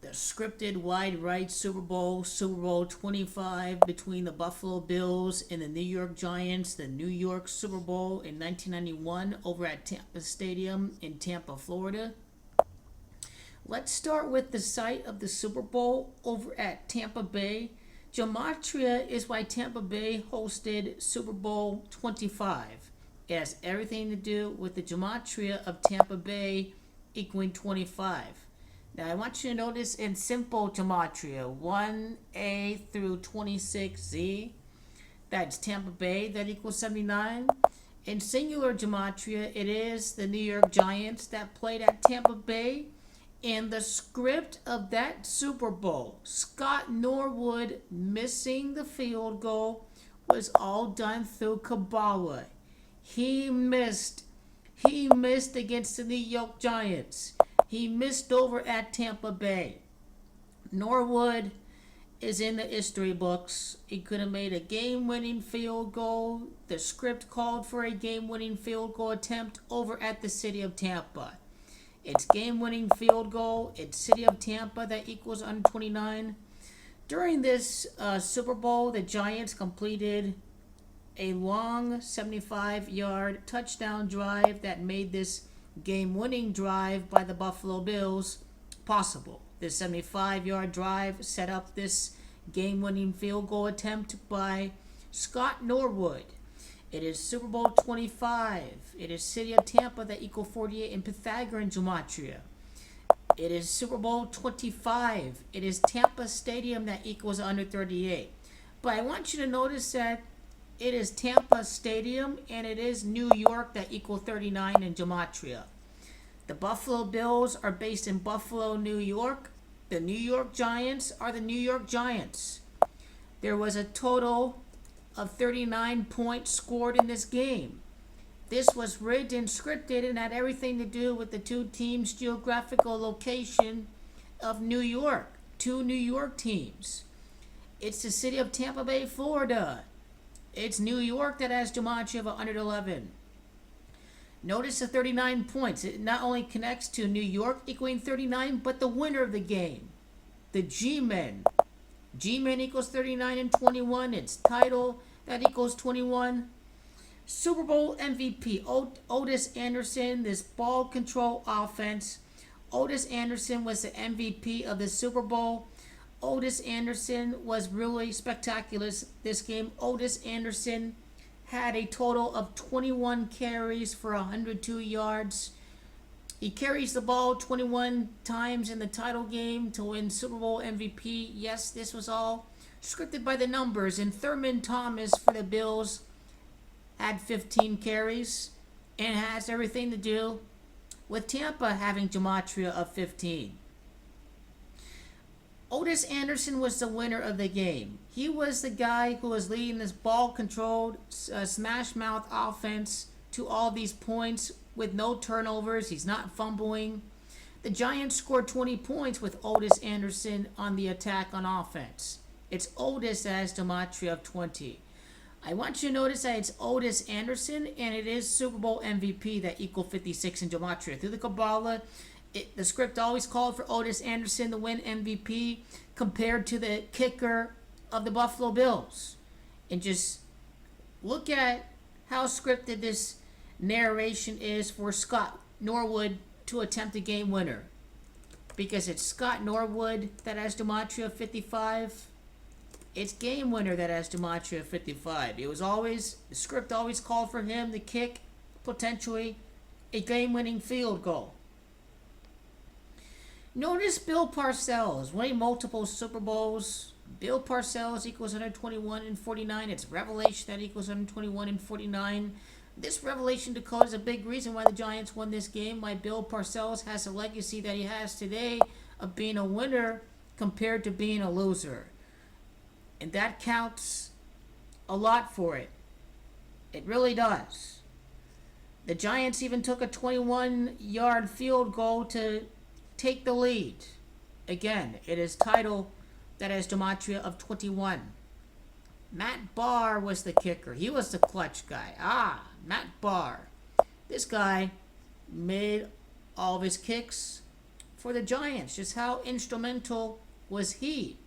The scripted wide right Super Bowl 25 between the Buffalo Bills and the New York Giants, the New York Super Bowl in 1991 over at Tampa Stadium in Tampa, Florida. Let's start with the site of the Super Bowl over at Tampa Bay. Gematria is why Tampa Bay hosted Super Bowl 25. It has everything to do with the gematria of Tampa Bay equaling 25. Now I want you to notice in simple gematria, 1A through 26Z, that's Tampa Bay, that equals 79. In singular gematria, it is the New York Giants that played at Tampa Bay. And the script of that Super Bowl, Scott Norwood missing the field goal, was all done through Kabbalah. He missed against the New York Giants. He missed over at Tampa Bay. Norwood is in the history books. He could have made a game-winning field goal. The script called for a game-winning field goal attempt over at the city of Tampa. It's game-winning field goal. It's city of Tampa that equals 129. During this Super Bowl, the Giants completed a long 75-yard touchdown drive that made this game-winning drive by the Buffalo Bills possible. This 75-yard drive set up this game-winning field goal attempt by Scott Norwood. It is Super Bowl 25. It is City of Tampa that equal 48 in Pythagorean gematria. It is Super Bowl 25. It is Tampa Stadium that equals 138. But I want you to notice that it is Tampa Stadium and it is New York that equal 39 in gematria. The Buffalo Bills are based in Buffalo, New York. The New York Giants are the New York Giants. There was a total of 39 points scored in this game. This was rigged and scripted and had everything to do with the two teams' geographical location of New York. Two New York teams. It's the city of Tampa Bay, Florida. It's New York that has gematria of 111. Notice the 39 points. It not only connects to New York equaling 39, but the winner of the game, the G-Men. G-Men equals 39 and 21. Its title, that equals 21. Super Bowl MVP, Otis Anderson, this ball control offense. Otis Anderson was the MVP of the Super Bowl. Otis Anderson was really spectacular this game. Otis Anderson had a total of 21 carries for 102 yards. He carries the ball 21 times in the title game to win Super Bowl MVP. Yes, this was all scripted by the numbers. And Thurman Thomas for the Bills had 15 carries and has everything to do with Tampa having gematria of 15. Otis Anderson was the winner of the game. He was the guy who was leading this ball-controlled, smash-mouth offense to all these points with no turnovers. He's not fumbling. The Giants scored 20 points with Otis Anderson on the attack on offense. It's Otis that has gematria of 20. I want you to notice that it's Otis Anderson, and it is Super Bowl MVP that equal 56 in gematria. Through the Kabbalah, the script always called for Otis Anderson to win MVP compared to the kicker of the Buffalo Bills. And just look at how scripted this narration is for Scott Norwood to attempt a game winner. Because it's Scott Norwood that has gematria of 55. It's game winner that has gematria of 55. It was always, the script always called for him to kick potentially a game-winning field goal. Notice Bill Parcells winning multiple Super Bowls. Bill Parcells equals 121 and 49. It's Revelation that equals 121 and 49. This Revelation decode is a big reason why the Giants won this game, why Bill Parcells has the legacy that he has today of being a winner compared to being a loser. And that counts a lot for it. It really does. The Giants even took a 21-yard field goal to take the lead. Again, it is title that has gematria of 21. Matt Barr was the kicker. He was the clutch guy. Matt Barr. This guy made all of his kicks for the Giants. Just how instrumental was he?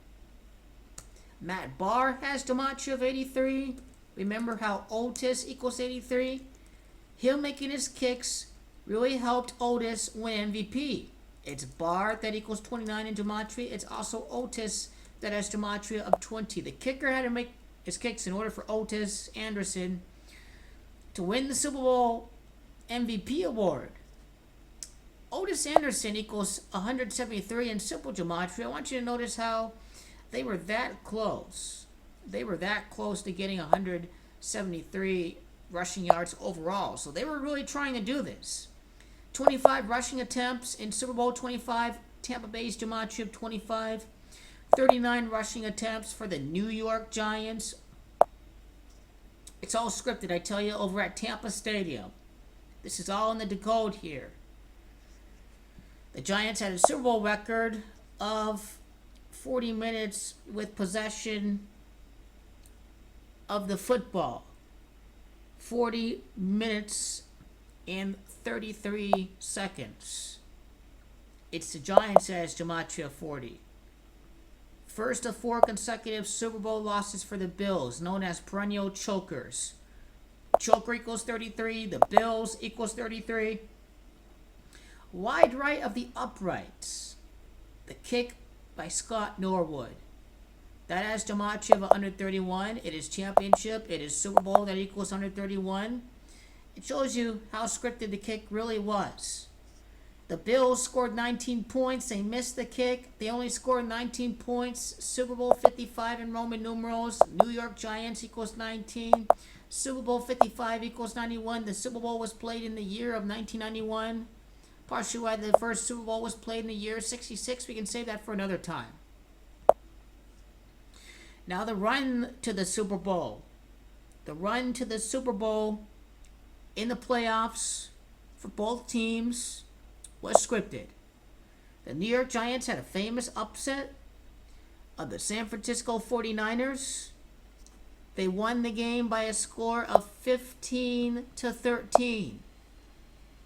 Matt Barr has gematria of 83. Remember how Otis equals 83? Him making his kicks really helped Otis win MVP. It's Barr that equals 29 in gematria. It's also Otis that has gematria of 20. The kicker had to make his kicks in order for Otis Anderson to win the Super Bowl MVP award. Otis Anderson equals 173 in simple gematria. I want you to notice how they were that close. They were that close to getting 173 rushing yards overall. So they were really trying to do this. 25 rushing attempts in Super Bowl 25. Tampa Bay's gematria of 25. 39 rushing attempts for the New York Giants. It's all scripted, I tell you, over at Tampa Stadium. This is all in the decode here. The Giants had a Super Bowl record of 40 minutes with possession of the football. 40 minutes and 33 seconds. It's the Giants that has gematria 40. First of 4 consecutive Super Bowl losses for the Bills, known as perennial chokers. Choker equals 33. The Bills equals 33. Wide right of the uprights. The kick by Scott Norwood. That has gematria of 131. It is championship. It is Super Bowl that equals 131. It shows you how scripted the kick really was. The Bills scored 19 points. They missed the kick. They only scored 19 points. Super Bowl 55 in Roman numerals. New York Giants equals 19. Super Bowl 55 equals 91. The Super Bowl was played in the year of 1991. Partially why the first Super Bowl was played in the year 66. We can save that for another time. Now the run to the Super Bowl. The run to the Super Bowl in the playoffs for both teams was scripted. The New York Giants had a famous upset of the San Francisco 49ers. They won the game by a score of 15-13.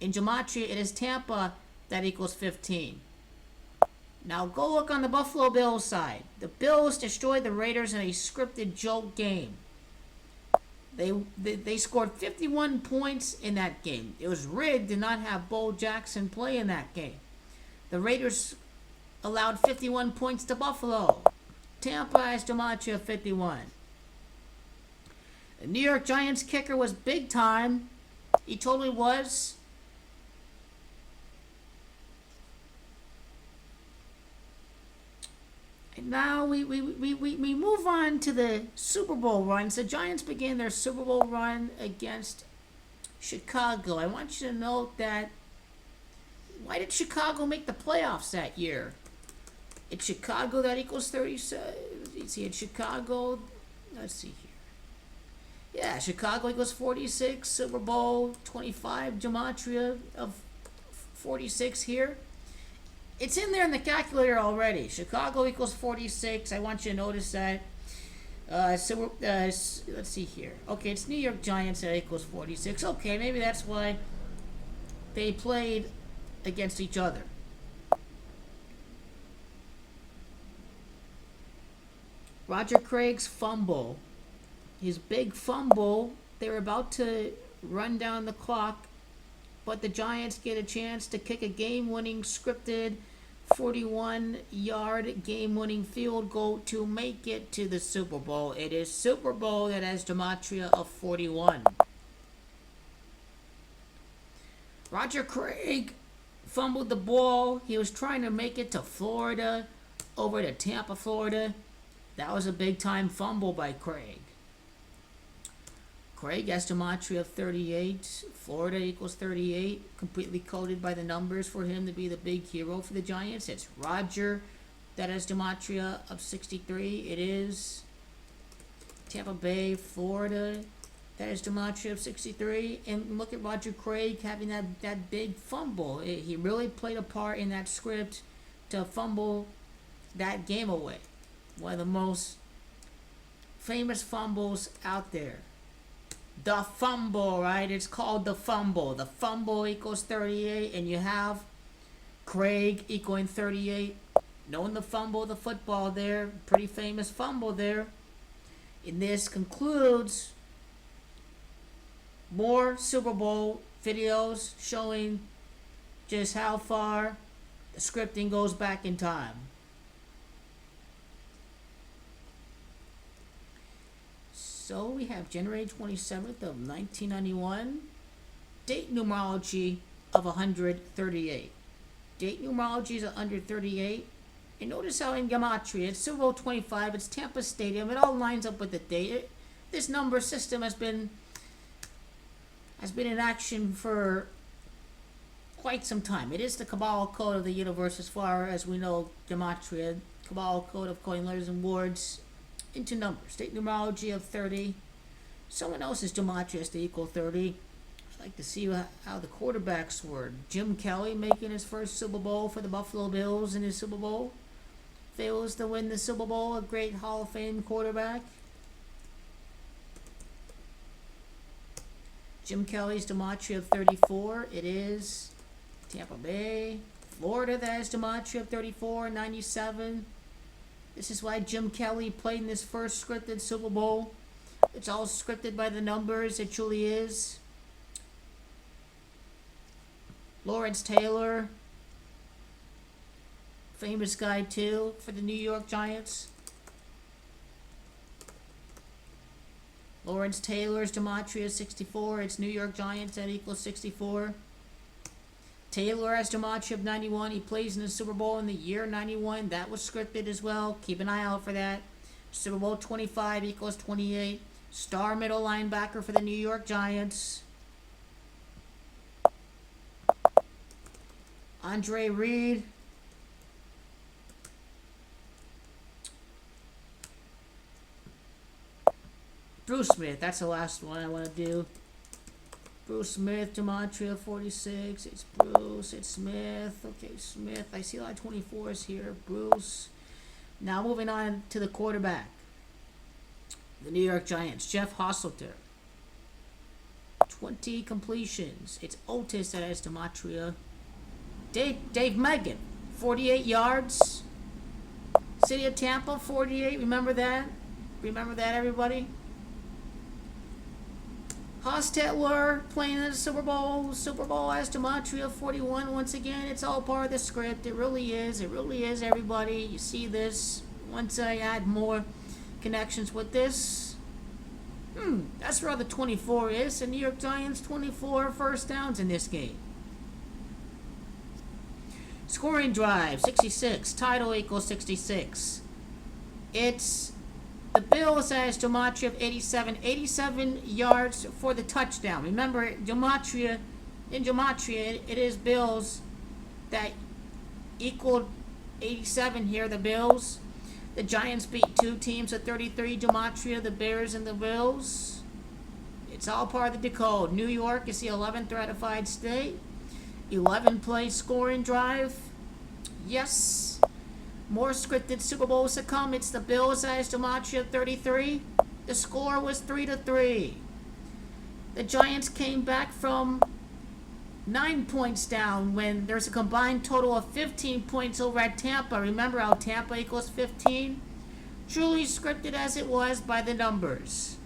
In gematria, it is Tampa that equals 15. Now go look on the Buffalo Bills side. The Bills destroyed the Raiders in a scripted joke game. They scored 51 points in that game. It was rigged to not have Bo Jackson play in that game. The Raiders allowed 51 points to Buffalo. Tampa has gematria 51. The New York Giants kicker was big time. He totally was. And now we move on to the Super Bowl runs. The Giants began their Super Bowl run against Chicago. I want you to note that, why did Chicago make the playoffs that year? It's Chicago that equals 37. You see, it's Chicago. Let's see here. Yeah, Chicago equals 46. Super Bowl 25. Gematria of 46 here. It's in there in the calculator already. Chicago equals 46. I want you to notice that. Let's see here. Okay, it's New York Giants that equals 46. Okay, maybe that's why they played against each other. Roger Craig's fumble. His big fumble. They were about to run down the clock, but the Giants get a chance to kick a game-winning scripted 41-yard game-winning field goal to make it to the Super Bowl. It is Super Bowl that has gematria of 41. Roger Craig fumbled the ball. He was trying to make it to Florida, over to Tampa, Florida. That was a big-time fumble by Craig. Craig has gematria of 38. Florida equals 38. Completely coded by the numbers for him to be the big hero for the Giants. It's Roger that has gematria of 63. It is Tampa Bay, Florida that has gematria of 63. And look at Roger Craig having that big fumble. He really played a part in that script to fumble that game away. One of the most famous fumbles out there. The fumble, right? It's called the fumble. The fumble equals 38, and you have Craig equaling 38. Knowing the fumble of the football there. Pretty famous fumble there. And this concludes more Super Bowl videos showing just how far the scripting goes back in time. So we have January 27th of 1991. Date numerology of 138. Date numerology is 138. And notice how in gematria, it's Super Bowl 25, it's Tampa Stadium, it all lines up with the date. This number system has been in action for quite some time. It is the Kabbalah code of the universe as far as we know gematria, Kabbalah code of coding letters and words into numbers. Date numerology of 30. Someone else's gematria is to equal 30. I'd like to see how the quarterbacks were. Jim Kelly making his first Super Bowl for the Buffalo Bills in his Super Bowl. Fails to win the Super Bowl, a great Hall of Fame quarterback. Jim Kelly's gematria of 34. It is Tampa Bay. Florida that has gematria of 34, 97. This is why Jim Kelly played in this first scripted Super Bowl. It's all scripted by the numbers. It truly is. Lawrence Taylor, famous guy too for the New York Giants. Lawrence Taylor's gematria is 64. It's New York Giants that equals 64. Taylor has gematria of 91. He plays in the Super Bowl in the year 91. That was scripted as well. Keep an eye out for that. Super Bowl 25 equals 28. Star middle linebacker for the New York Giants. Andre Reed. Bruce Smith, that's the last one I want to do. Bruce Smith, gematria 46. It's Bruce, it's Smith. Okay, Smith. I see a lot of 24s here. Bruce. Now moving on to the quarterback. The New York Giants, Jeff Hostetler. 20 completions. It's Otis that has gematria. Dave Megan, 48 yards. City of Tampa, 48. Remember that? Remember that, everybody? Hostetler playing in the Super Bowl. Super Bowl has gematria 41. Once again, it's all part of the script. It really is. It really is, everybody. You see this. Once I add more connections with this. That's where the 24 is. The New York Giants, 24 first downs in this game. Scoring drive, 66. Title equals 66. It's the Bills has gematria of 87. 87 yards for the touchdown. Remember, in gematria, it is Bills that equaled 87 here, the Bills. The Giants beat two teams at 33 gematria, the Bears and the Bills. It's all part of the decode. New York is the 11th ratified state. 11 play scoring drive. Yes. More scripted Super Bowls to come. It's the Bills as gematria 33. The score was 3-3. The Giants came back from 9 points down when there's a combined total of 15 points over at Tampa. Remember how Tampa equals 15? Truly scripted as it was by the numbers.